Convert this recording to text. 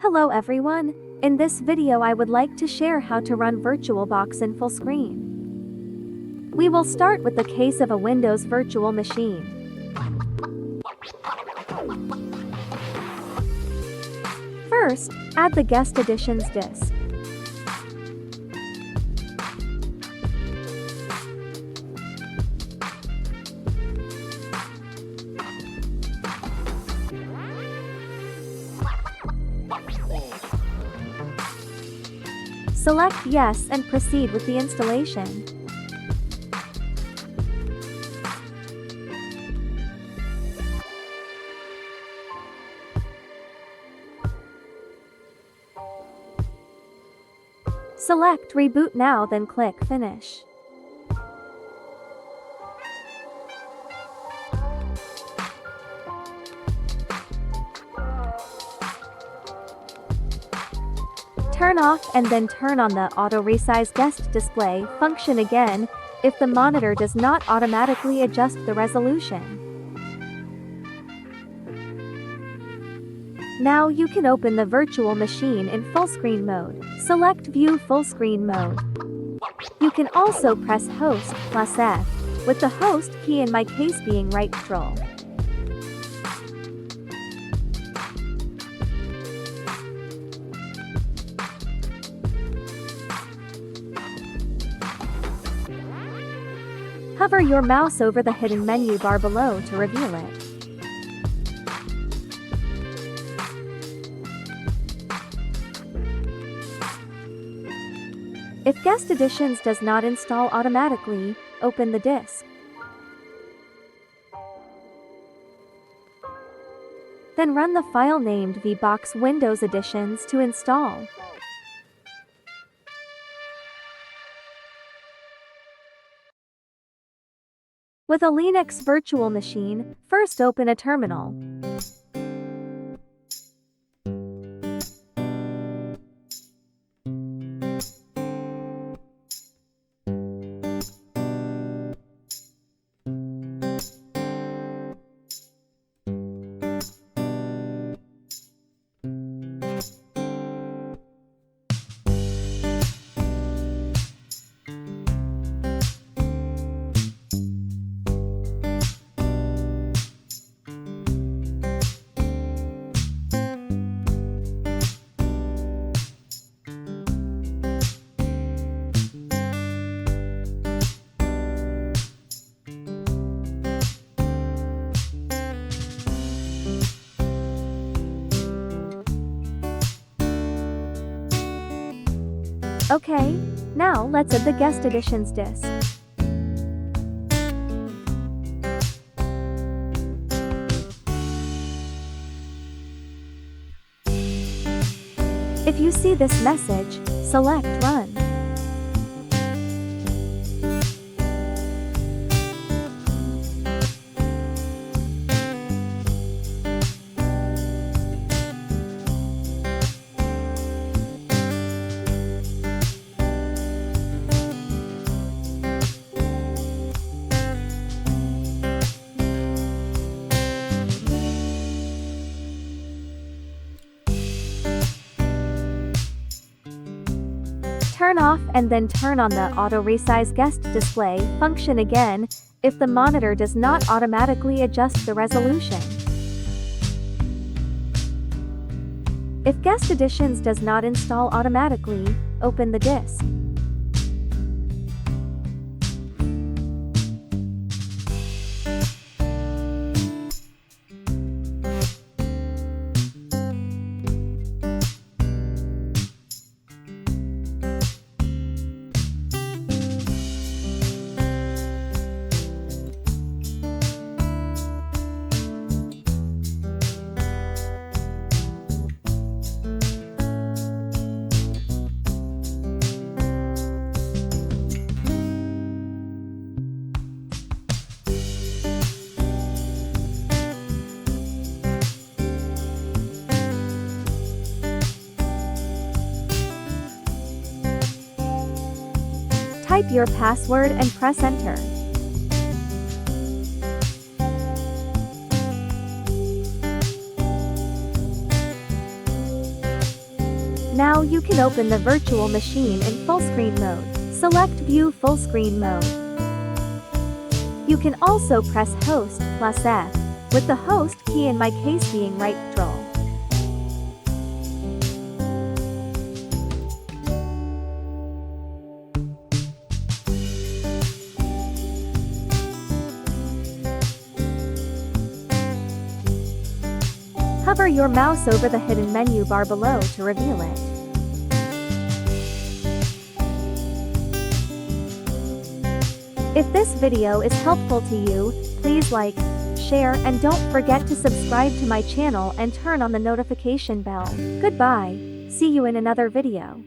Hello everyone, in this video I would like to share how to run VirtualBox in full screen. We will start with the case of a Windows virtual machine. First, add the guest editions disk. Select Yes and proceed with the installation. Select Reboot Now, then click Finish. Turn off and then turn on the Auto Resize Guest Display function again if the monitor does not automatically adjust the resolution. Now you can open the virtual machine in full screen mode. Select View Full Screen Mode. You can also press Host plus F, with the Host key in my case being right control. Hover your mouse over the hidden menu bar below to reveal it. If Guest Editions does not install automatically, open the disk. Then run the file named VBox Windows Editions to install. With a Linux virtual machine, first open a terminal. Okay, now let's add the Guest Editions disk. If you see this message, select Run. Turn off and then turn on the Auto Resize Guest Display function again if the monitor does not automatically adjust the resolution. If Guest Editions does not install automatically, open the disk. Type your password and press Enter. Now you can open the virtual machine in full screen mode. Select View Full Screen Mode. You can also press Host plus F, with the Host key in my case being right Ctrl. Hover your mouse over the hidden menu bar below to reveal it. If this video is helpful to you, please like, share, and don't forget to subscribe to my channel and turn on the notification bell. Goodbye. See you in another video.